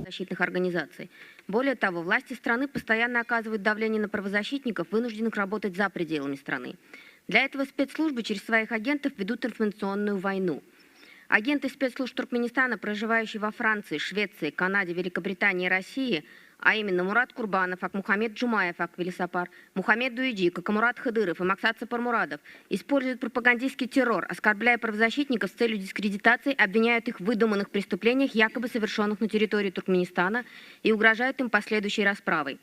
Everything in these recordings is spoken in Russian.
Защитных организаций. Более того, власти страны постоянно оказывают давление на правозащитников, вынужденных работать за пределами страны. Для этого спецслужбы через своих агентов ведут информационную войну. Агенты спецслужб Туркменистана, проживающие во Франции, Швеции, Канаде, Великобритании и России, а именно Мурат Курбанов, Акмухамед Джумаев, Аквилисапар, Мухаммед Дуиджи, Какамурат Хадыров и Максат Сапармурадов, используют пропагандистский террор, оскорбляя правозащитников с целью дискредитации, обвиняют их в выдуманных преступлениях, якобы совершенных на территории Туркменистана, и угрожают им последующей расправой.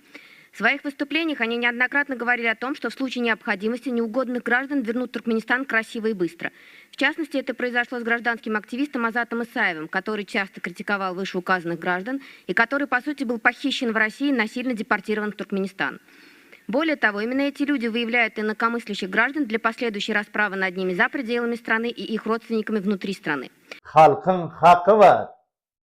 В своих выступлениях они неоднократно говорили о том, что в случае необходимости неугодных граждан вернут Туркменистан красиво и быстро. В частности, это произошло с гражданским активистом Азатом Исаевым, который часто критиковал вышеуказанных граждан и который, по сути, был похищен в России и насильно депортирован в Туркменистан. Более того, именно эти люди выявляют инакомыслящих граждан для последующей расправы над ними за пределами страны и их родственниками внутри страны.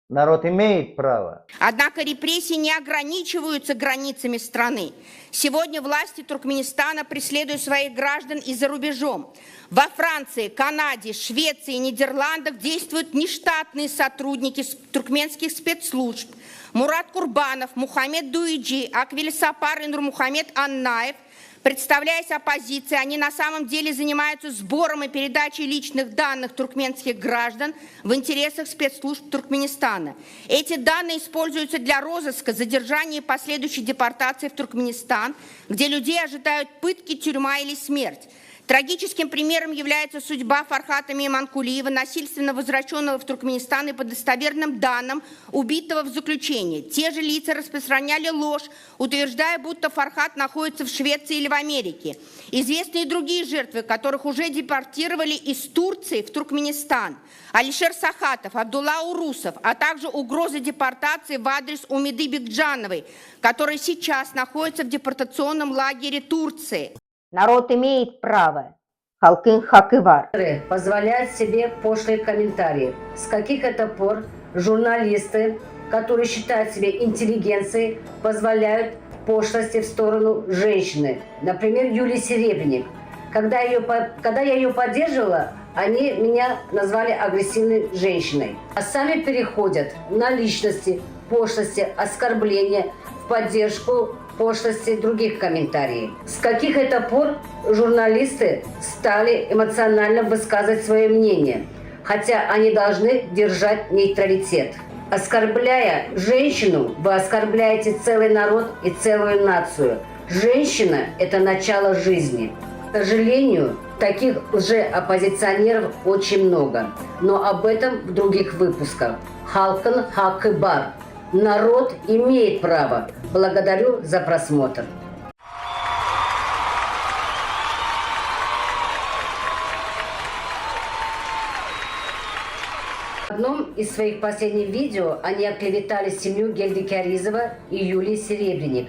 Народ имеет право. Однако репрессии не ограничиваются границами страны. Сегодня власти Туркменистана преследуют своих граждан и за рубежом. Во Франции, Канаде, Швеции и Нидерландах действуют нештатные сотрудники туркменских спецслужб. Мурат Курбанов, Мухаммед Дуиджи, Аквилисапар и Нурмухамед Аннаев. Представляясь оппозицией, они на самом деле занимаются сбором и передачей личных данных туркменских граждан в интересах спецслужб Туркменистана. Эти данные используются для розыска, задержания и последующей депортации в Туркменистан, где людей ожидают пытки, тюрьма или смерть. Трагическим примером является судьба Фархата Мейманкулиева, насильственно возвращенного в Туркменистан и по достоверным данным убитого в заключении. Те же лица распространяли ложь, утверждая, будто Фархат находится в Швеции или в Америке. Известны и другие жертвы, которых уже депортировали из Турции в Туркменистан. Алишер Сахатов, Абдулла Урусов, а также угрозы депортации в адрес Умиды Бекджановой, которая сейчас находится в депортационном лагере Турции. Народ имеет право. Халкын хакы бар. Позволяют себе пошлые комментарии. С каких это пор журналисты, которые считают себя интеллигенцией, позволяют пошлости в сторону женщины? Например, Юлии Серебренник. Когда я ее поддерживала, они меня назвали агрессивной женщиной. А сами переходят на личности, пошлости, оскорбления в поддержку пошлости других комментариев. С каких это пор журналисты стали эмоционально высказывать свое мнение, хотя они должны держать нейтралитет. Оскорбляя женщину, вы оскорбляете целый народ и целую нацию. Женщина – это начало жизни. К сожалению, таких лжеоппозиционеров очень много, но об этом в других выпусках. Халкын хакы бар. Народ имеет право. Благодарю за просмотр. В одном из своих последних видео они оклеветали семью Гельдикяризова и Юлии Серебренник,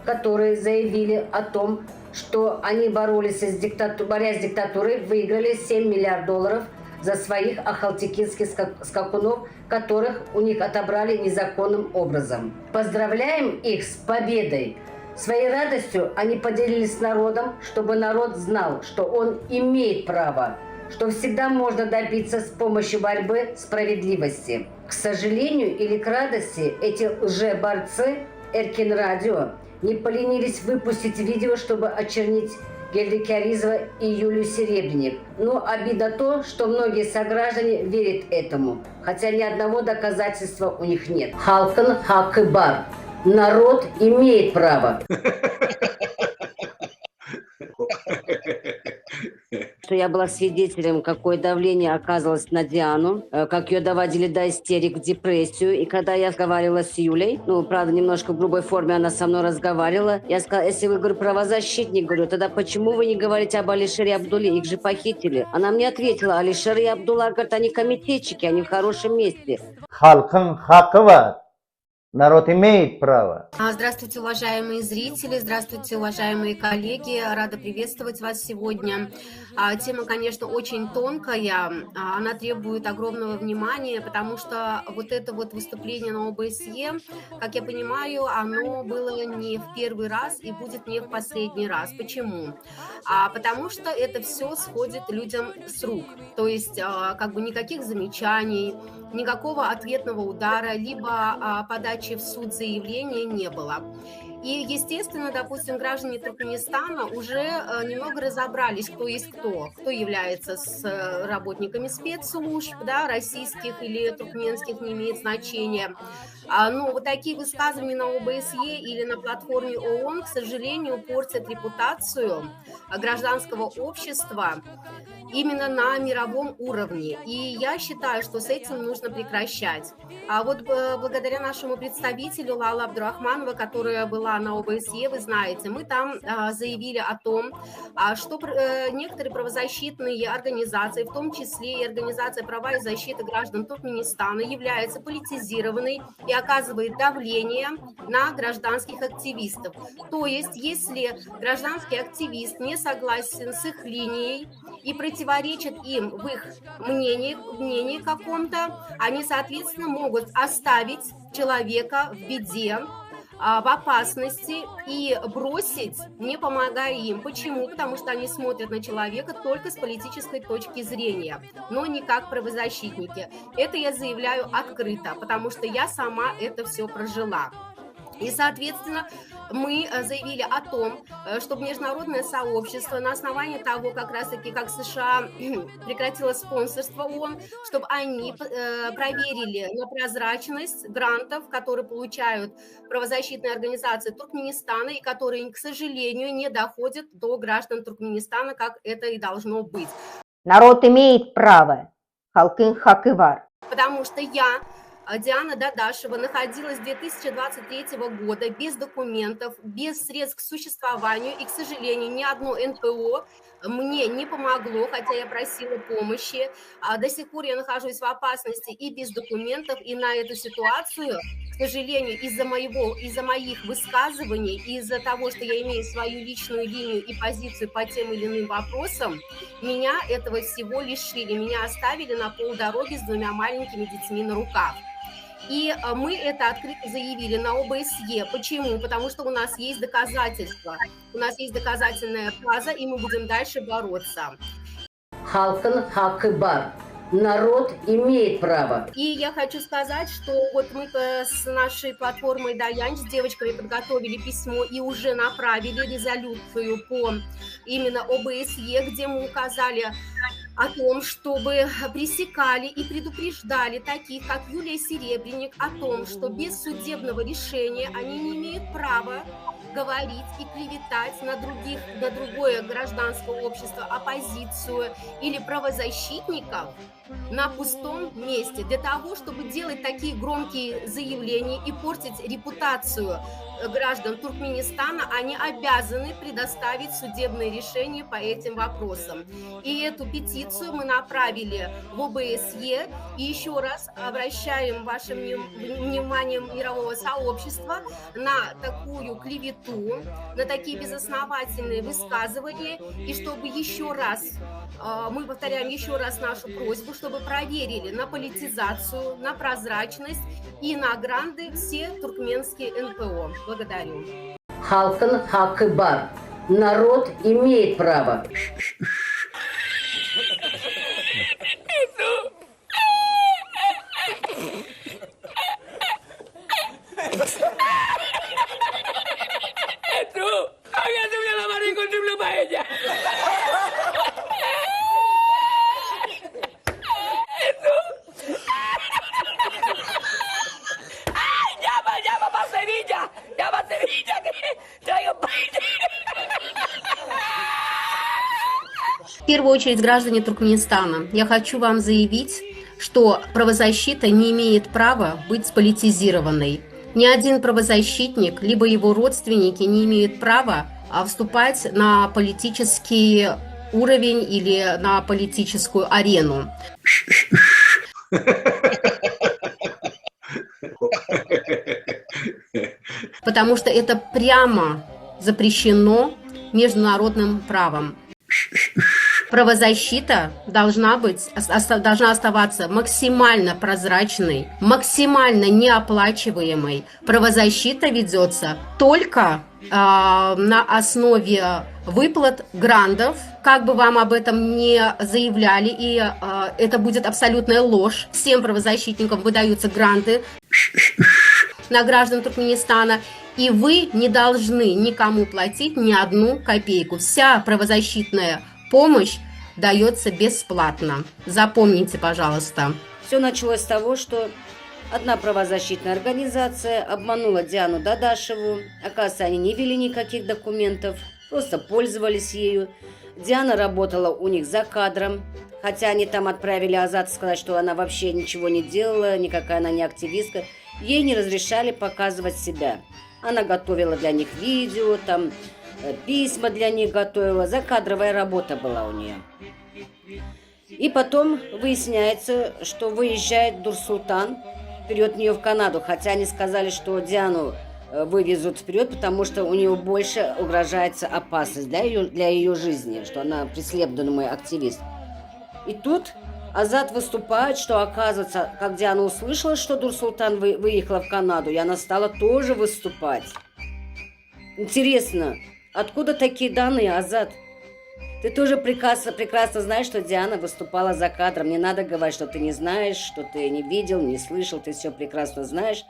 которые заявили о том, что они борясь с диктатурой, выиграли $7 миллиардов за своих ахалтекинских скакунов, которых у них отобрали незаконным образом. Поздравляем их с победой! Своей радостью они поделились с народом, чтобы народ знал, что он имеет право, что всегда можно добиться с помощью борьбы справедливости. К сожалению или к радости, эти лжеборцы Эркин Радио не поленились выпустить видео, чтобы очернить Гельдикяризова и Юлию Серебренник. Но обидно то, что многие сограждане верят этому, хотя ни одного доказательства у них нет. Халкын хакы бар. Народ имеет право. Что я была свидетелем, какое давление оказывалось на Диану, как ее доводили до истерик, в депрессию. И когда я разговаривала с Юлей, правда, немножко в грубой форме она со мной разговаривала, я сказала, если вы, говорю, правозащитник, говорю, тогда почему вы не говорите об Алишере и Абдулле, их же похитили? Она мне ответила, Алишер и Абдулла, говорят, они комитетчики, они в хорошем месте. Халкын хакы бар. Народ имеет право. Здравствуйте, уважаемые зрители, здравствуйте, уважаемые коллеги. Рада приветствовать вас сегодня. Тема, конечно, очень тонкая, она требует огромного внимания, потому что вот это вот выступление на ОБСЕ, как я понимаю, оно было не в первый раз и будет не в последний раз. Почему? Потому что это все сходит людям с рук, то есть как бы никаких замечаний, никакого ответного удара, либо подачи в суд заявления не было. И, естественно, допустим, граждане Туркменистана уже немного разобрались, кто есть кто является работниками спецслужб, да, российских или туркменских, не имеет значения. Но вот такие высказывания на ОБСЕ или на платформе ООН, к сожалению, портят репутацию гражданского общества именно на мировом уровне. И я считаю, что с этим нужно прекращать. А вот благодаря нашему представителю Лала Абдурахманова, которая была на ОБСЕ, вы знаете, мы там заявили о том, что некоторые правозащитные организации, в том числе и Организация права и защиты граждан Туркменистана, является политизированной и оказывает давление на гражданских активистов. То есть, если гражданский активист не согласен с их линией и противоречит им в их мнении каком-то, они, соответственно, могут оставить человека в беде, в опасности и бросить, не помогая им. Почему? Потому что они смотрят на человека только с политической точки зрения, но не как правозащитники. Это я заявляю открыто, потому что я сама это все прожила. И, соответственно, мы заявили о том, чтобы международное сообщество на основании того, как раз-таки, как США прекратило спонсорство ООН, чтобы они проверили на прозрачность грантов, которые получают правозащитные организации Туркменистана и которые, к сожалению, не доходят до граждан Туркменистана, как это и должно быть. Народ имеет право. Халкын хакы бар. Потому что я, Диана Дадашева, находилась с 2023 года без документов, без средств к существованию, и, к сожалению, ни одно НПО мне не помогло, хотя я просила помощи. До сих пор я нахожусь в опасности и без документов, и на эту ситуацию, к сожалению, из-за моих высказываний, из-за того, что я имею свою личную линию и позицию по тем или иным вопросам, меня этого всего лишили, меня оставили на полдороги с двумя маленькими детьми на руках. И мы это открыто заявили на ОБСЕ. Почему? Потому что у нас есть доказательства, у нас есть доказательная база, и мы будем дальше бороться. Халкын хакы бар. Народ имеет право. И я хочу сказать, что вот мы с нашей платформой Даянч с девочками подготовили письмо и уже направили резолюцию по именно ОБСЕ, где мы указали о том, чтобы пресекали и предупреждали таких, как Юлия Серебренник, о том, что без судебного решения они не имеют права говорить и клеветать на другое гражданское общество, оппозицию или правозащитников на пустом месте. Для того, чтобы делать такие громкие заявления и портить репутацию граждан Туркменистана, они обязаны предоставить судебное решение по этим вопросам. И эту петицию мы направили в ОБСЕ. И еще раз обращаем ваше внимание мирового сообщества на такую клевету, на такие безосновательные высказывания. И чтобы еще раз, мы повторяем еще раз нашу просьбу, чтобы проверили на политизацию, на прозрачность и на гранты все туркменские НПО. Благодарю. Халкын хакы бар. Народ имеет право. В первую очередь, граждане Туркменистана, я хочу вам заявить, что правозащита не имеет права быть сполитизированной. Ни один правозащитник, либо его родственники не имеют права вступать на политический уровень или на политическую арену. потому что это прямо запрещено международным правом. Правозащита должна оставаться максимально прозрачной, максимально неоплачиваемой. Правозащита ведется только на основе выплат грантов, как бы вам об этом не заявляли, и это будет абсолютная ложь. Всем правозащитникам выдаются гранты на граждан Туркменистана, и вы не должны никому платить ни одну копейку. Вся правозащитная помощь дается бесплатно. Запомните, пожалуйста. Все началось с того, что одна правозащитная организация обманула Диану Дадашеву. Оказывается, они не вели никаких документов, просто пользовались ею. Диана работала у них за кадром, хотя они там отправили Азат сказать, что она вообще ничего не делала, никакая она не активистка. Ей не разрешали показывать себя. Она готовила для них видео, там письма для них готовила, закадровая работа была у нее. И потом выясняется, что выезжает Нурсултан вперед нее в Канаду, хотя они сказали, что Диану вывезут вперед, потому что у нее больше угрожается опасность для ее жизни, что она преследуемый активист. И тут Азат выступает, что оказывается, как Диана услышала, что Нурсултан выехала в Канаду, и она стала тоже выступать. Интересно, откуда такие данные, Азат? Ты тоже прекрасно знаешь, что Диана выступала за кадром. Не надо говорить, что ты не знаешь, что ты не видел, не слышал. Ты все прекрасно знаешь.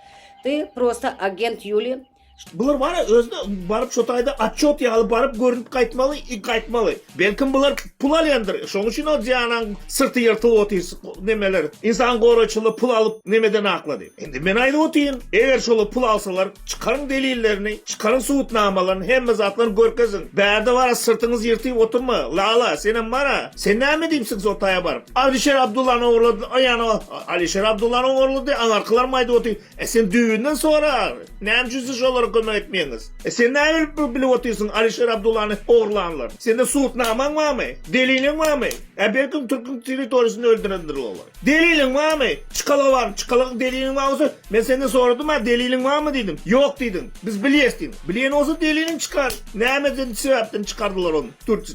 Ты просто агент Юли. Bular bana özde barıp şotayda atçot yalı barıp görünüp kaytmalı. Belkim bular pul alyandır. Şoň üçin o Diananyň sırtı yırtılıp otyrsa nemeler. İnsan goraçyly pul alıp nemeden aklady. Endi men aýdyp otyryn. Eger şoly pul alsalar, çıkarın delillerini, çıkarın suutnamalaryny, hemme zatlaryny görkezin. Bärde bara sırtyňyz yırtyp oturma. Lala, senem bara. Sen näme diýipsiň zotaya barıp? Alişer Abdullah'yň oğurlady. Aýany Alişer Abdullah'yň oğurlady. Aňarkylar maýda otyr. Sen düýünden sonra näme juzy şolar kömek etmeýiňiz. Sen näme bilip otyrsyň Alişer Abdullah'ny oğurlanlar? Sende suutnaman barmy? Deliliň barmy? Belkim Türk'ün territoriýasyny öldürendir olar. Deliliň barmy? Çykala bar, çykala deliliň barmy? Men senden soradym, deliliň barmy diýdim. Ýok diýdin. Biz bilýäsdiň. Bilýän olsa deliliň çykar. Näme sebäpden çykardylar onu?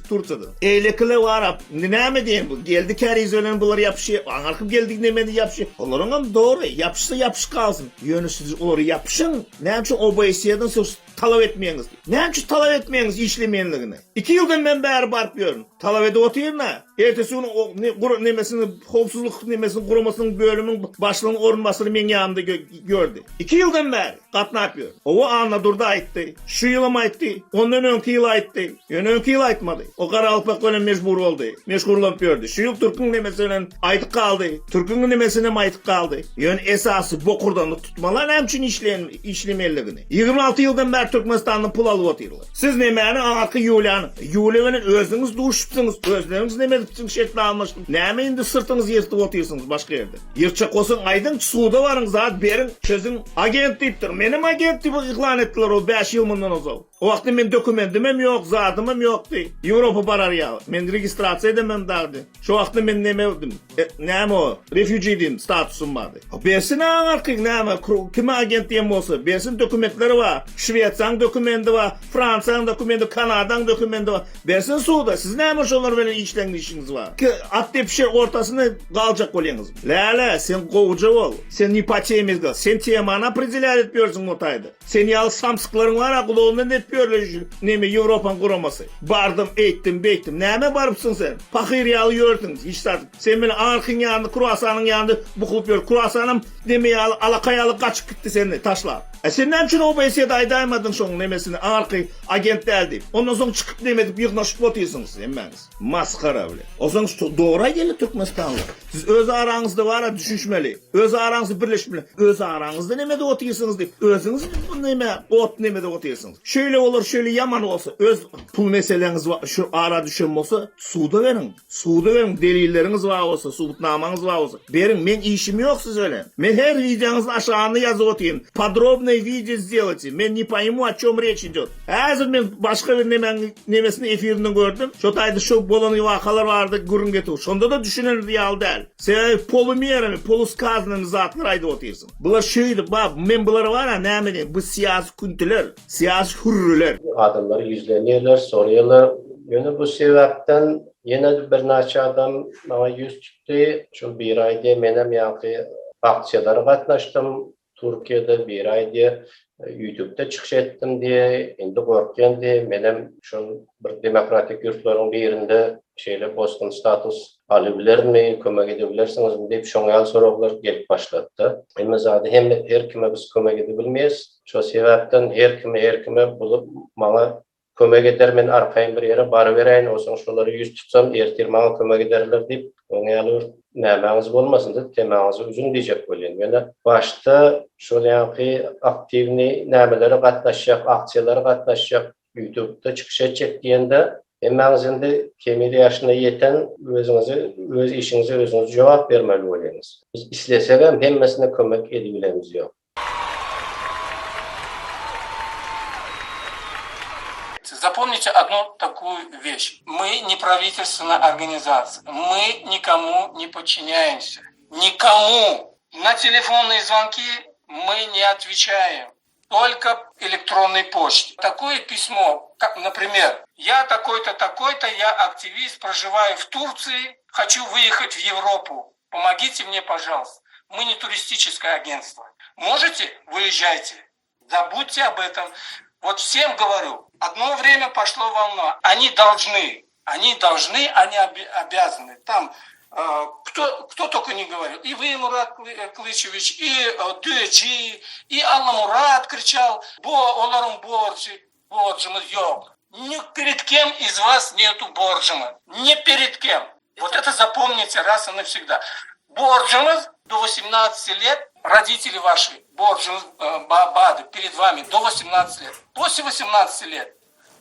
Turçada. Eýlekile barap. Näme diýen bu? Geldi käriz ölen bular ýapşy. Aňarkyp geldik nemedi ýapşy. Olaryň hem dogry, ýapşysa ýapşy kalsyn. Ýönüşsiz olary ýapşyň. Näme üçin OBS'den söz talap etmeýiňiz? Näme üçin talap etmeýiňiz işlemeýänligini? 2 ýyldan men bäri baryp ýörün. Talap edip otyrna. Ertesi gün nemesini, howpsuzlyk nemesini guramasynyň bölümüň başlygynyň orunbaşary men ýanymda gördü. 2 ýyldan bäri gatnap ýör. O anna durda aýtdy. Şu ýylym aýtdy. Ondan öňki ýyl aýtdy. Öňki ýyl aýtmady. O Garalypak bilen mejbur boldy. Meşgurlanıp ýördi. Şu ýyl türküň nemesi bilen aýtyp kaldy. Türküň nemesine aýtyp kaldy. Ýöne esasy bokurdan tutmalar näme üçin işlemeýänligini. 26 ýyldan bäri Türkmenistanyň pul alyp otyrlar. Siz nemäni arky Yuliany, Yuli bilen özüňiz duşupsyňız, özleriňiz neme üçin şetle almışdyň. Näme indi sırtyňyz ýertip otyrsyňız başga ýerde. Ýerçek bolsaň aýdyň suwda baryň zat beriň, çözüň agent diýipdir. Menim agent diýip iklan etdiler o 5 ýyl mundan ozal. O wagtda men dokumentim hem ýok, zatym hem ýokdy. Ýewropa barar ýa. Men registrasiýa edemem dagdy. Şo wagtda men näme boldim? Näme o? Refugee statusum bardy. Bersin arkyk näme? Kim agent diýen bolsa, bersin dokumentleri bar. Şweýçarň dokumenti bar, Fransiýanyň dokumenti, Kanadaň dokumenti bar. Bersin suwda. Siz näme şolar bilen işleňişiňiz bar? Ki atdepşe ortasyny galjak bolýaňyz. Lala, sen gowja bol. Sen ipatemiz gal. Sen temany определять etýärsiň otayda. Sen ýaly samsyklaryň bar, agulondan etýärler. Näme Ýewropaň guramasy. Bardım, eýtdim, beýtdim. Näme barypsyň sen? Pahyr ýaly ýördiň. Hiç sat. Sen bilen arkyň ýandy, kurasanyň ýandy bukup ýör. Kurasanym deme ýaly alakaýaly gaçyp gitdi seni taşlap. Sen näme üçin OBS'de aýdaýmadyn şoň nemesini arky agent däldi. Ondan soň çykyp demedip ýygnaşyp otyrsyňyz emmäňiz. Maskara bile. O soň dogry geldi Türkmenistanly. Siz öz araňyzda bara düşünmeli. Öz araňyzda birleşmeli. Öz araňyzda nemede otyrsyňyz diýip özüňiz neme ot nemede otyrsyňyz. Şöyle olur, şöyle yaman bolsa, öz pul meseleňiz bar, şu ara düşen bolsa, suwda berin. Suwda berin, delilleriňiz bar bolsa, suwutnamaňyz bar bolsa. Berin, men işim ýok siz ölen. Men her videoňyzyň aşağına ýazyp otyryn. Подробное видео сделайте. Мен не пойму пойму, о чем речь идет. Hazır men başka bir nemesini efirinden gördüm. Şotayda şu bolanı vakalar vardı gurun getir. Şonda da düşünen real değil. Sen polumera, poluskazının zatları aydı otuyorsun. Bunlar şeydi, bak men bunları var ya ne bileyim, bu siyasi kuntiler, siyasi hürrüler. Adamlar yüzleniyorlar, soruyorlar. Yani bu sebepten yine bir neçe adam bana yüz çıktı. Şu bir ayda benim yankı akçalara katlaştım. Türkiye'de bir ayda YouTube'da çıkış ettim diye, indi korkuyan diye, benim şu bir demokratik yurtların birinde boston status alabilir mi, kömek edebilirsiniz mi deyip şoňal sorular gelip başladı. Ama zaten hem her kime biz kömek edebilmeyiz. Şu sebepten her kime bulup bana kömek eder, men arkayın bir yere barıvereyim, olsun şoları yüz tutsam, ertir bana kömek ederler deyip, oňaly nämäňiz bolmasyn dep temäňizi üzün diýjek bolýan. Yani başta şu aktivni nämelere gatnaşjak, aksiýalara gatnaşjak, YouTube'da çıkış edecek diýende, emmäňizde kemili ýaşyna ýeten öz işinize özüňiz jogap bermeli bolýanys. Biz isleseň hem hemmesine kömek edebilemiz ýok. Запомните одну такую вещь. Мы не правительственная организация. Мы никому не подчиняемся. Никому. На телефонные звонки мы не отвечаем. Только электронной почте. Такое письмо, как, например, я такой-то, такой-то, я активист, проживаю в Турции, хочу выехать в Европу. Помогите мне, пожалуйста. Мы не туристическое агентство. Можете? Выезжайте. Забудьте об этом. Вот всем говорю, одно время пошло волна. Они должны, они обязаны. Там кто только не говорил. И вы, Мурат Клычевич, и Дөчи, и Алла Мурат кричал, оларым боржымыз yok. Ни перед кем из вас нету боржыма. Ни перед кем. Вот это запомните раз и навсегда. Боржымыз до 18 лет, родители ваши, боржымыз, бады, перед вами до 18 лет. После 18 лет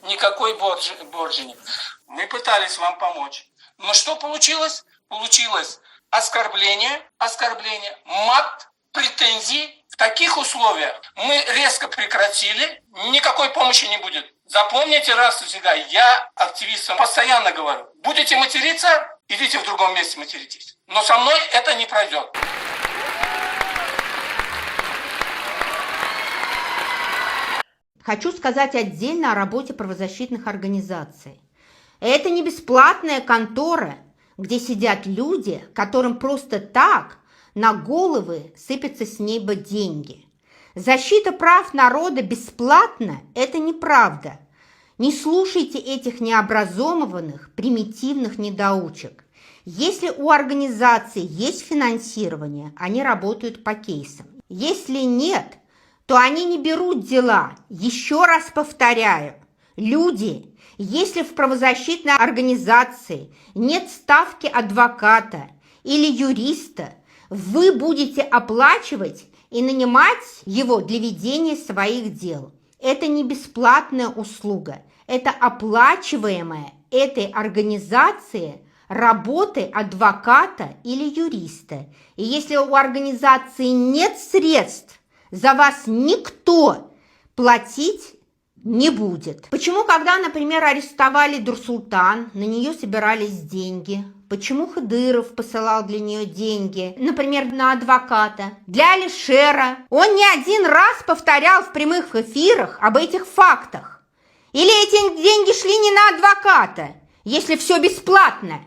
никакой боржи нет. Мы пытались вам помочь. Но что получилось? Получилось оскорбление, мат, претензии. В таких условиях мы резко прекратили, никакой помощи не будет. Запомните раз и всегда, я активистам постоянно говорю, будете материться, идите в другом месте материтесь. Но со мной это не пройдет. Хочу сказать отдельно о работе правозащитных организаций. Это не бесплатная контора, где сидят люди, которым просто так на головы сыпятся с неба деньги. Защита прав народа бесплатно – это неправда. Не слушайте этих необразованных, примитивных недоучек. Если у организации есть финансирование, они работают по кейсам. Если нет, то они не берут дела. Еще раз повторяю, люди, если в правозащитной организации нет ставки адвоката или юриста, вы будете оплачивать и нанимать его для ведения своих дел. Это не бесплатная услуга, это оплачиваемая этой организацией работы адвоката или юриста. И если у организации нет средств, за вас никто платить не будет. Почему, когда, например, арестовали Дурсултан, на нее собирались деньги? Почему Хыдыров посылал для нее деньги, например, на адвоката? Для Алишера он не один раз повторял в прямых эфирах об этих фактах. Или эти деньги шли не на адвоката, если все бесплатно?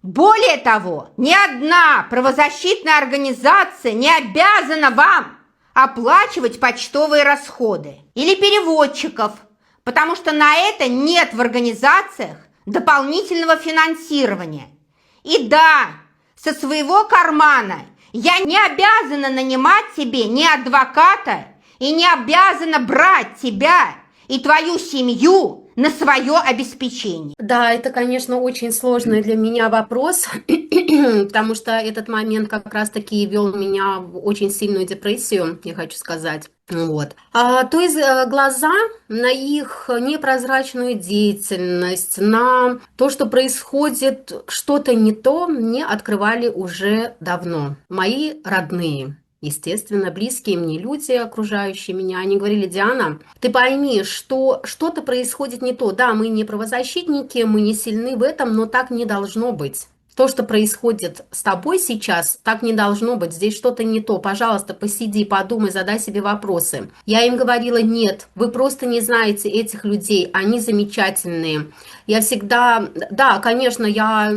Более того, ни одна правозащитная организация не обязана вам оплачивать почтовые расходы или переводчиков, потому что на это нет в организациях дополнительного финансирования. И да, со своего кармана я не обязана нанимать тебе ни адвоката и не обязана брать тебя и твою семью на свое обеспечение. Да, это, конечно, очень сложный для меня вопрос, потому что этот момент как раз-таки вел меня в очень сильную депрессию, я хочу сказать. Вот. То есть глаза на их непрозрачную деятельность, на то, что происходит что-то не то, мне открывали уже давно мои родные. естественно, близкие мне люди, окружающие меня, они говорили: Диана, ты пойми, что что-то происходит не то. Да, мы не правозащитники, мы не сильны в этом, но так не должно быть. То, что происходит с тобой сейчас, так не должно быть. Здесь что-то не то. Пожалуйста, посиди, подумай, задай себе вопросы. Я им говорила: нет, вы просто не знаете этих людей, они замечательные. Я всегда, да, конечно, я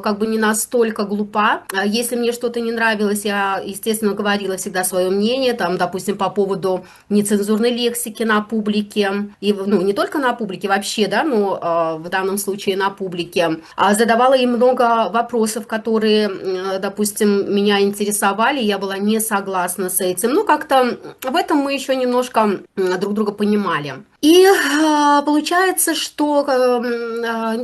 как бы не настолько глупа. Если мне что-то не нравилось, я, естественно, говорила всегда свое мнение, там, допустим, по поводу нецензурной лексики на публике. И, ну, не только на публике вообще, да, но в данном случае на публике. Задавала им много вопросов, которые, допустим, меня интересовали, я была не согласна с этим. Ну, как-то в этом мы еще немножко друг друга понимали. И получается, что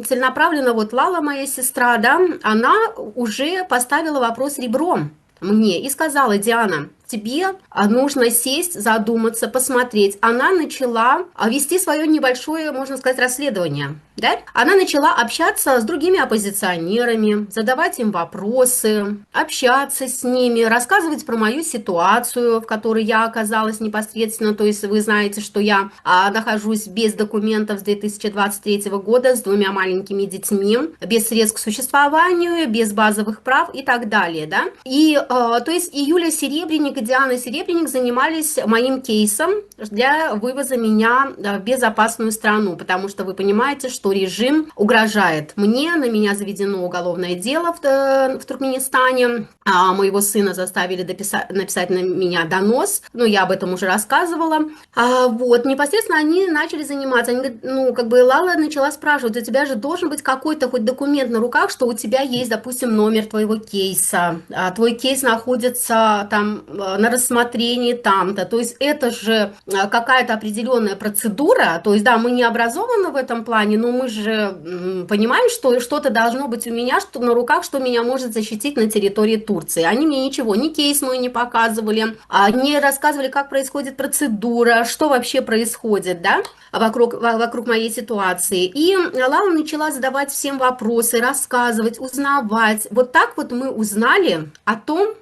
целенаправленно вот Лала, моя сестра, да, она уже поставила вопрос ребром мне и сказала: Диана, тебе нужно сесть, задуматься, посмотреть. Она начала вести свое небольшое, можно сказать, расследование. Да? Она начала общаться с другими оппозиционерами, задавать им вопросы, общаться с ними, рассказывать про мою ситуацию, в которой я оказалась непосредственно. То есть вы знаете, что я нахожусь без документов с 2023 года, с 2 маленькими детьми, без средств к существованию, без базовых прав и так далее. Да? И то есть и Юлия Серебренник, и Диана Серебренник занимались моим кейсом для вывоза меня в безопасную страну, потому что вы понимаете, что режим угрожает мне, на меня заведено уголовное дело в Туркменистане, моего сына заставили написать на меня донос, ну, я об этом уже рассказывала, вот, непосредственно они начали заниматься, они говорят, ну, как бы Лала начала спрашивать: у тебя же должен быть какой-то хоть документ на руках, что у тебя есть, допустим, номер твоего кейса, твой кейс находится там на рассмотрении там-то, то есть это же какая-то определенная процедура, то есть, да, мы не образованы в этом плане, но мы же понимаем, что что-то должно быть у меня на руках, что меня может защитить на территории Турции. Они мне ничего, ни кейс мой не показывали, не рассказывали, как происходит процедура, что вообще происходит, да, вокруг моей ситуации. И Лала начала задавать всем вопросы, рассказывать, узнавать. Вот так вот мы узнали о том,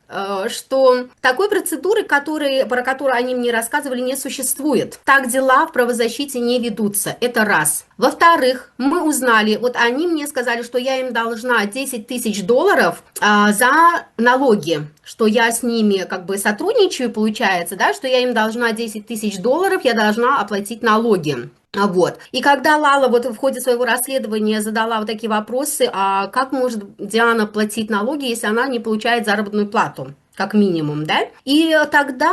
что такой процедуры, про которую они мне рассказывали, не существует. Так дела в правозащите не ведутся. Это раз. Во-вторых, мы узнали, вот они мне сказали, что я им должна $10 тысяч за налоги, что я с ними как бы сотрудничаю, получается, да, что я им должна $10 тысяч, я должна оплатить налоги. Вот. И когда Лала вот в ходе своего расследования задала вот такие вопросы: а как может Диана платить налоги, если она не получает заработную плату? Как минимум, да? И тогда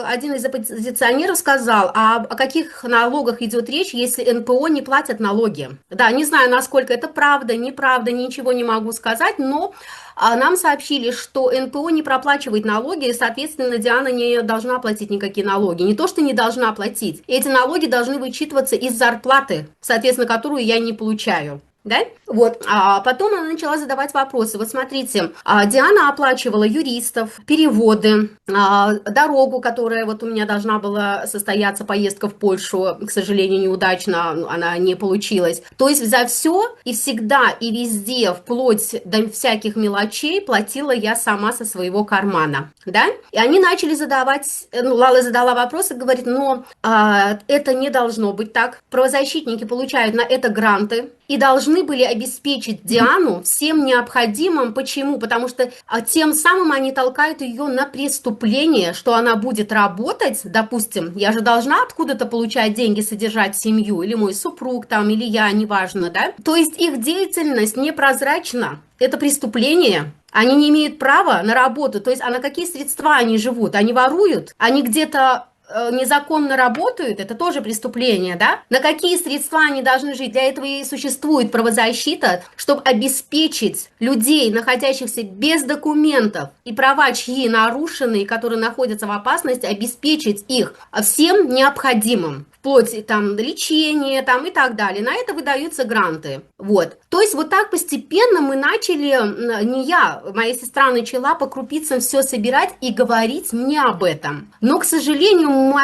один из оппозиционеров сказал: а о каких налогах идет речь, если НПО не платят налоги? Да, не знаю, насколько это правда, неправда, ничего не могу сказать, но нам сообщили, что НПО не проплачивает налоги, и, соответственно, Диана не должна платить никакие налоги. Не то, что не должна платить, эти налоги должны вычитываться из зарплаты, соответственно, которую я не получаю. Да? Вот. А потом она начала задавать вопросы. Вот смотрите, Диана оплачивала юристов, переводы, дорогу, которая вот у меня должна была состояться, поездка в Польшу, к сожалению, неудачно, она не получилась. То есть за все и всегда и везде, вплоть до всяких мелочей, платила я сама со своего кармана. Да? И они начали задавать, Лала задала вопросы, говорит: но это не должно быть так. Правозащитники получают на это гранты и должны были обеспечить Диану всем необходимым. Почему? Потому что тем самым они толкают ее на преступление, что она будет работать, допустим, я же должна откуда-то получать деньги, содержать семью, или мой супруг там, или я, неважно, да? То есть их деятельность непрозрачна, это преступление. Они не имеют права на работу, то есть а на какие средства они живут? Они воруют? Они где-то незаконно работают, это тоже преступление, да? На какие средства они должны жить? Для этого и существует правозащита, чтобы обеспечить людей, находящихся без документов, и права чьи нарушены, которые находятся в опасности, обеспечить их всем необходимым. Вплоть там лечения там, и так далее. На это выдаются гранты. Вот. То есть вот так постепенно мы начали, не я, моя сестра начала по крупицам все собирать и говорить мне об этом. Но, к сожалению,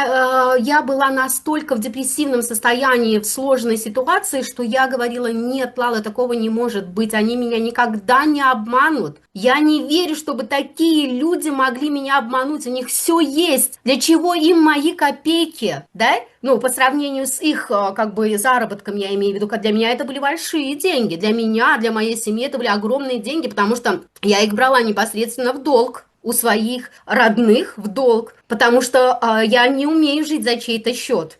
я была настолько в депрессивном состоянии, в сложной ситуации, что я говорила: нет, Лала, такого не может быть, они меня никогда не обманут. Я не верю, чтобы такие люди могли меня обмануть. У них все есть. Для чего им мои копейки, да? Ну, по сравнению с их, как бы, заработком, я имею в виду, для меня это были большие деньги. Для меня, для моей семьи это были огромные деньги, потому что я их брала непосредственно в долг у своих родных в долг, потому что я не умею жить за чей-то счет.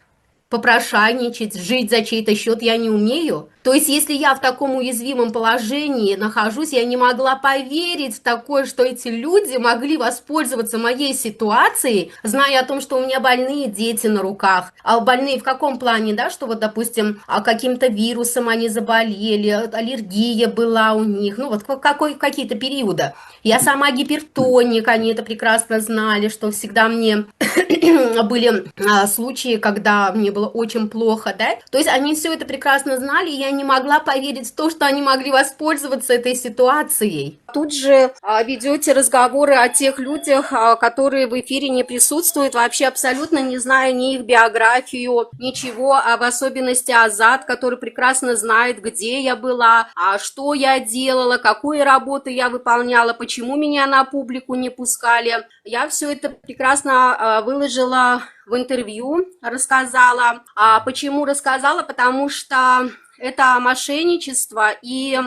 Попрошайничать, жить за чей-то счет я не умею. То есть, если я в таком уязвимом положении нахожусь, я не могла поверить в такое, что эти люди могли воспользоваться моей ситуацией, зная о том, что у меня больные дети на руках. А больные в каком плане, да, что вот, допустим, каким-то вирусом они заболели, аллергия была у них, ну вот какие-то периоды. Я сама гипертоник, они это прекрасно знали, что всегда мне были случаи, когда мне было очень плохо, да. То есть они все это прекрасно знали, и я не могла поверить в то, что они могли воспользоваться этой ситуацией. Тут же ведете разговоры о тех людях, которые в эфире не присутствуют, вообще абсолютно не зная ни их биографию, ничего, а в особенности Азат, который прекрасно знает, где я была, что я делала, какую работу я выполняла, почему меня на публику не пускали. Я все это прекрасно выложила в интервью, рассказала. Почему рассказала? Потому что это мошенничество, и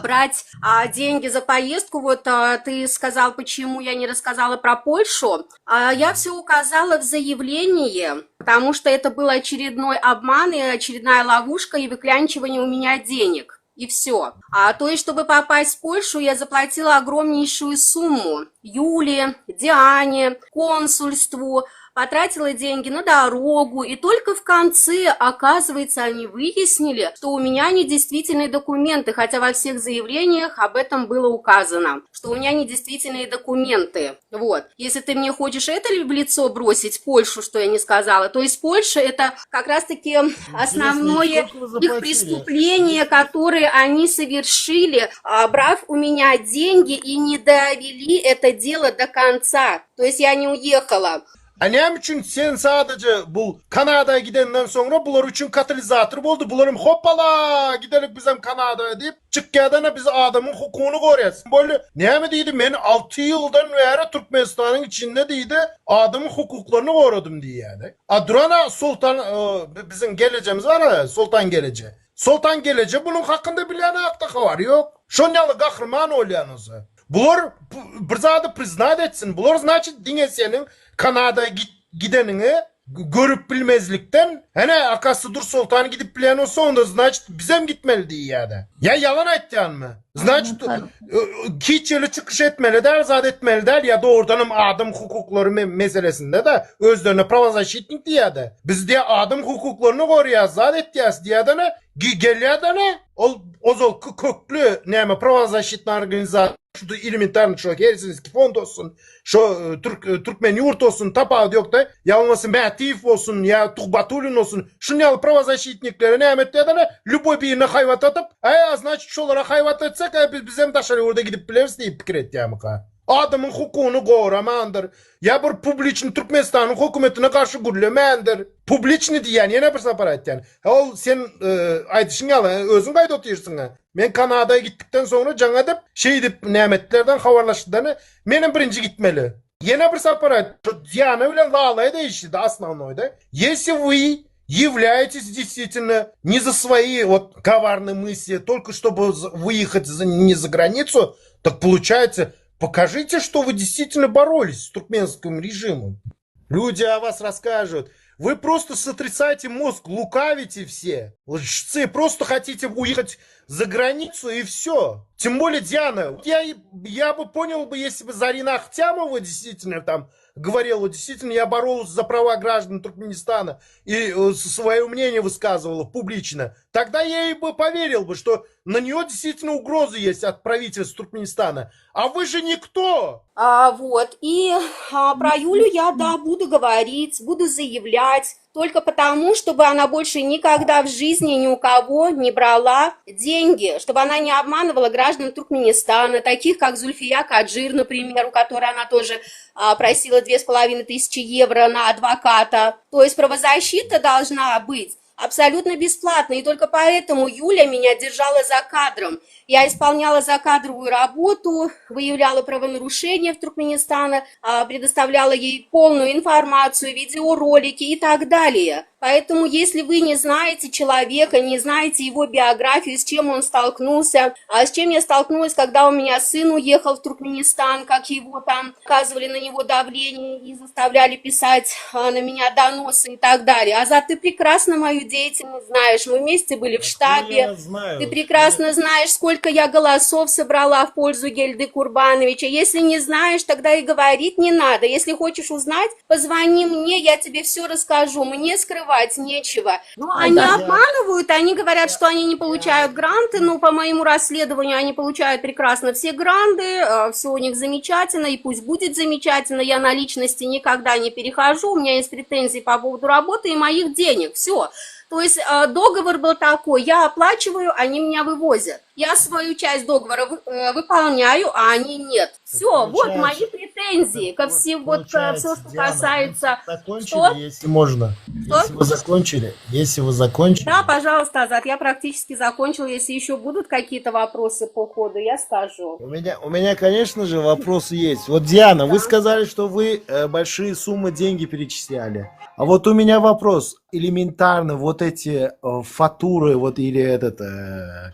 брать деньги за поездку, вот ты сказал, почему я не рассказала про Польшу, я все указала в заявлении, потому что это был очередной обман и очередная ловушка и выклянчивание у меня денег. И все. То есть, чтобы попасть в Польшу, я заплатила огромнейшую сумму Юле, Диане, консульству, потратила деньги на дорогу, и только в конце, оказывается, они выяснили, что у меня недействительные документы, хотя во всех заявлениях об этом было указано, что у меня недействительные документы. Вот. Если ты мне хочешь это в лицо бросить, Польшу, что я не сказала, то есть Польша это как раз-таки основное их преступление, которое они совершили, брав у меня деньги и не довели это дело до конца. То есть я не уехала. Annem için sen sadece bu Kanada'ya gidenden sonra bunlar için katalizatör oldu. Bunların hoppala gidelim bizim Kanada'ya deyip çıkkadana biz adamın hukukunu koruyoruz. Böyle ne mi deydi ben 6 yıldan beri Türkmenistan'ın içinde deydi adamın hukuklarını korudum diye yani. Adurana Sultan bizim geleceğimiz var ya Sultan geleceği. Sultan geleceği bunun hakkında bilen hakkı var yok. Şonyalı kahraman oluyorsunuz. Bunlar bir zade priznat etsin. Bunlar значит dine senin Kanada'ya gidenini görüp bilmezlikten hani akası dur Sultan'ı gidip bilen olsa onda значит bize mi gitmeli diye yani. Ya yalan ettiğin mi? Значит hiç yolu çıkış etmeli der, zat etmeli der ya doğrudan adam hukukları meselesinde de özlerine pravazashitnik diye de. Biz diye adam hukuklarını koruyoruz, zat ettiyiz diye de ne? Geliyor da ne? O zol köklü neyme pravazashitni organizasyon şu da elementarny şu Helsinki fond olsun, şu Türkmen yurt olsun, tapağı yok da ya olmasın Mehtiyev olsun, ya Tuhbatulin olsun, şunyalı pravazashitnikleri neymet diye de ne? Любой birine hayvat atıp, значит şolara hayvat etsek biz bizim taşları orada gidip biliriz deyip fikir etti ya mıka. Adamın hukukunu korumandır. Ya bir publiçni Türkmenistan'ın hükümetine karşı gürlemendir. Publiçni diyen yine bir sapar et yani. Ol sen aytışın yalı özün kaydı otuyorsun ha. Men Kanada'ya gittikten sonra can edip şey edip nimetlerden havarlaştığını benim birinci gitmeli. Yine bir sapar et. Diana öyle lağlaya değişti основной, да? Если вы являетесь действительно не за свои вот коварные мысли, только чтобы выехать не за границу, так получается, покажите, что вы действительно боролись с туркменским режимом. Люди о вас расскажут. Вы просто сотрясаете мозг, лукавите все. Лжецы, просто хотите уехать за границу и все. Тем более Диана. Я бы понял бы, если бы Зарина Ахтямова действительно там говорила, действительно я боролась за права граждан Туркменистана и свое мнение высказывала публично. Тогда я ей бы поверил бы, что на нее действительно угрозы есть от правительства Туркменистана. А вы же никто. Вот. И про Юлю я, да, буду говорить, буду заявлять. Только потому, чтобы она больше никогда в жизни ни у кого не брала деньги, чтобы она не обманывала граждан Туркменистана, таких как Зульфия Каджир, например, у которой она тоже просила 2500 евро на адвоката. То есть правозащита должна быть. абсолютно бесплатно. И только поэтому Юля меня держала за кадром. Я исполняла закадровую работу, выявляла правонарушения в Туркменистане, предоставляла ей полную информацию, видеоролики и так далее. Поэтому, если вы не знаете человека, не знаете его биографию, с чем он столкнулся, с чем я столкнулась, когда у меня сын уехал в Туркменистан, как его там оказывали на него давление и заставляли писать на меня доносы и так далее. Азат, ты прекрасно мою деятельность знаешь, мы вместе были в штабе, ты прекрасно знаешь, сколько я голосов собрала в пользу Гельды Курбановича. Если не знаешь, тогда и говорить не надо. Если хочешь узнать, позвони мне, я тебе все расскажу. Мне скрывать нечего. Ну, они обманывают, они говорят, что они не получают гранты, но по моему расследованию они получают прекрасно все гранты, все у них замечательно, и пусть будет замечательно, я на личности никогда не перехожу, у меня есть претензии по поводу работы и моих денег, все. То есть договор был такой, я оплачиваю, они меня вывозят. Я свою часть договора выполняю, а они нет. Все, вот мои претензии ко всему, вот все, что касается... Закончили, Что? если можно. Что? Если вы закончили. Да, пожалуйста, Азат, я практически закончила. Если еще будут какие-то вопросы по ходу, я скажу. У меня, конечно же, вопросы есть. Вот, Диана, вы сказали, что вы большие суммы деньги перечисляли. А вот у меня вопрос. Элементарно, вот эти фатуры, вот или этот,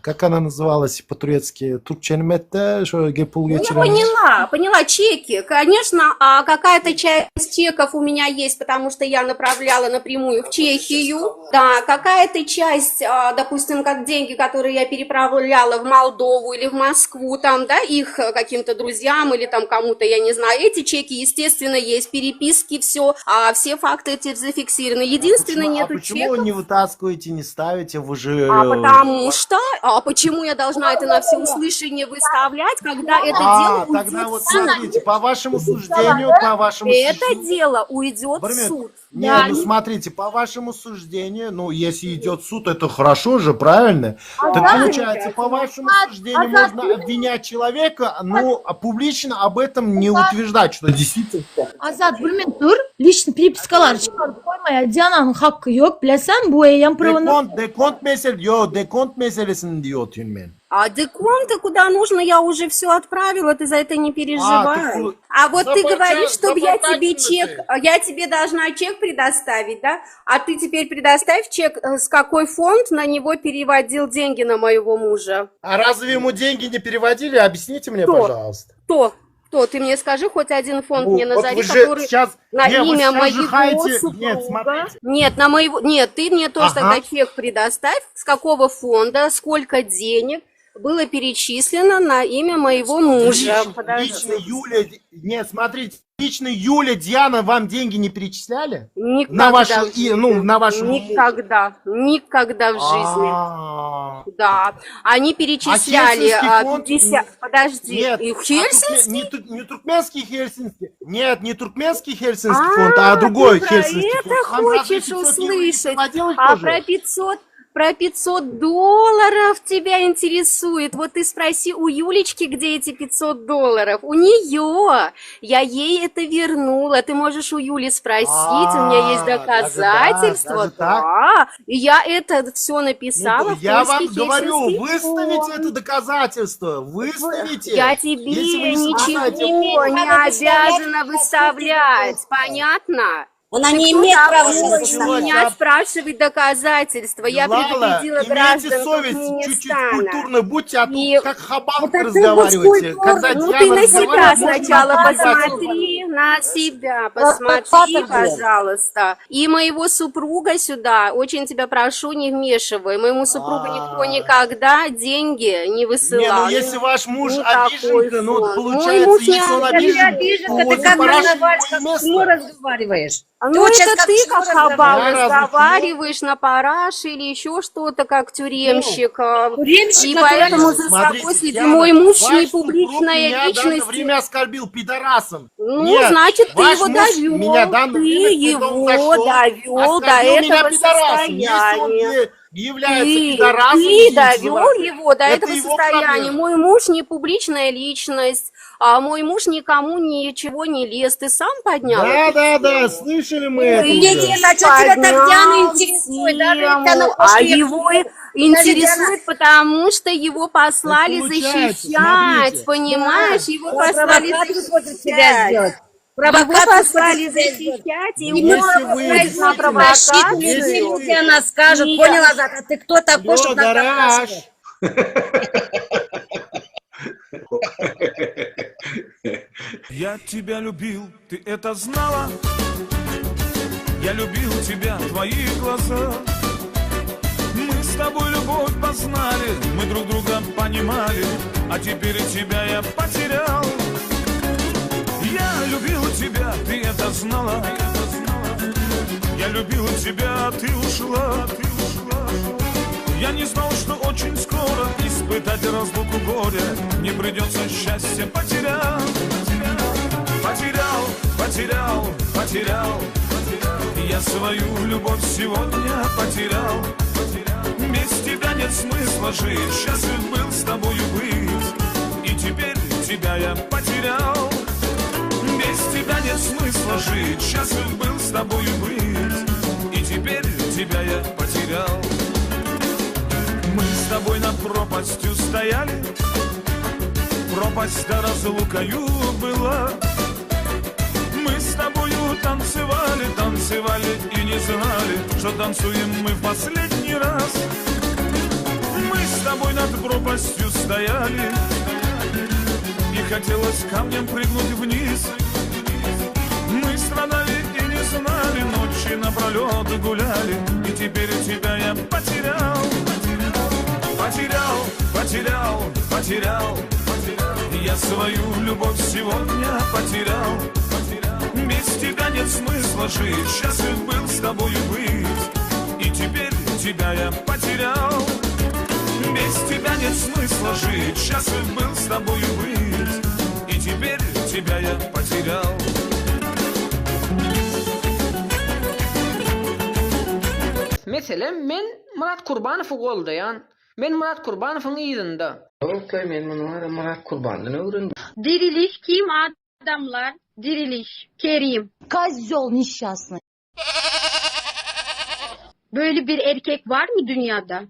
как она называлась по-турецки? Турченметте, что гепул Я поняла, чеки. Конечно, какая-то часть чеков у меня есть, потому что я направляла напрямую в Чехию. Да, какая-то часть, допустим, как деньги, которые я переправляла в Молдову или в Москву, там, да, их каким-то друзьям или там кому-то, я не знаю. Эти чеки, естественно, есть, переписки, все факты эти зафиксированы. Единственное, нету почему чеков. вы не вытаскиваете, не ставите? Вы же... Потому что, почему я должна это на всеуслышание выставлять, когда это дело уйдет тогда вот в суд? смотрите, по вашему суждению, Это дело уйдет в суд. Нет, ну смотрите, по вашему суждению, ну если идет суд, это хорошо же, правильно? Так получается, по вашему суждению можно обвинять человека, но публично об этом не утверждать, что действительно. Азат, білмен тұр, лично перепискалар шығарып қоймай, Диананың hakkı yok, білесен, bu eyyam pravını... Деконт meselesini diyor Tünmen. А деконты куда нужно, я уже все отправила, ты за это не переживай. А вот ты говоришь, чтобы я тебе чек, я тебе должна чек предоставить, да? А ты теперь предоставь чек, с какой фонд на него переводил деньги на моего мужа. А разве ему деньги не переводили? Объясните мне, пожалуйста. Кто? Ты мне скажи хоть один фонд, мне вот назови, вы же который сейчас... на Нет, вы имя сейчас моего жахаете. супруга. Нет, смотрите. Нет, на моего... Нет, ты мне тоже тогда чек предоставь, с какого фонда, сколько денег было перечислено на имя моего мужа. Лично Юля... Нет, смотрите, лично Юля, Диана вам деньги не перечисляли? Никогда. На вашу Никогда в жизни. Да. Они перечисляли... Подожди. Нет, Хельсинский? не туркменский Хельсинский. Нет, не туркменский Хельсинский фонд, а другой Хельсинский фонд. Это хочешь услышать? А про 500 долларов тебя интересует. Вот ты спроси у Юлечки, где эти 500 долларов. У нее. Я ей это вернула. Ты можешь у Юли спросить. У меня есть доказательства. Да. И я это все написала. Я вам говорю, выставите это доказательство. Выставите. Я тебе ничего не обязана выставлять. Понятно? Она не имеет права меня спрашивать доказательства. Я предупредила граждан чуть-чуть культурно будьте, а И... тут как хабалка разговариваете. Когда ты на себя сначала посмотри, на себя посмотри, пожалуйста. И моего супруга сюда, очень тебя прошу, не вмешивай. Моему супругу никто никогда деньги не высылал. Если ваш муж обиженка, получается, если он обиженка, ты как разговариваешь? Ну, это ты как хабал разговариваешь на параше или еще что-то, как тюремщик. И поэтому за собой следи. Мой муж не публичная личность. Время оскорбил пидорасом. Ну, значит, ты его довел. Ты его довел до этого состояния. является И пидорасом. довел его до Это этого его состояния. проблема. Мой муж не публичная личность, а мой муж никому ничего не лез. Ты сам поднял эту Да, слышали мы это Нет, уже. нет, а что тебя так Диана поднял интересует? Даже если тему, она а хочет его ехать, интересует, потому что его послали получается, защищать, смотрите. понимаешь? Его Он послали провокацию хочет тебя защищать. сделать. Его Провокацию послали хочет тебя сделать. защищать, и Если он вы выходит на действительно- Защиту провокацию. людей, Если люди она скажет, Нет. поняла, а ты кто такой, чтобы нас Гараж. спрашивать? Я тебя любил, ты это знала? Я любил тебя, твои глаза. Мы с тобой любовь познали, мы друг друга понимали, а теперь тебя я потерял. Я любил тебя, ты это знала? Я любил тебя, ты ушла. Я не знал, что очень скоро испытать разлуку горя не придется, счастье потерял. Потерял. Я свою любовь сегодня потерял. Без тебя нет смысла жить, счастлив был с тобою быть, и теперь тебя я потерял. Без тебя нет смысла жить, счастлив был с тобою быть, и теперь тебя я потерял. Мы с тобой над пропастью стояли, пропасть да разлукою была. Мы с тобою танцевали и не знали, что танцуем мы в последний раз. Мы с тобой над пропастью стояли, и хотелось камнем прыгнуть вниз. Мы страдали и не знали, ночи напролет гуляли, и теперь тебя я потерял. Потерял. Я свою любовь сегодня потерял. Без тебя нет смысла жить, счастлив был с тобою быть, и теперь тебя я потерял. Без тебя нет смысла жить, счастлив был с тобою быть, и теперь тебя я потерял. Mesela men Murat Kurbanov'u goldayan. Men Murat Kurbanov'un iyidinde. Okay, men bunu var Murat Kurban'dan öğrendim. Diriliş kim adamlar? Diriliş. Kerim. Козел несчастный. Böyle bir erkek var mı dünyada?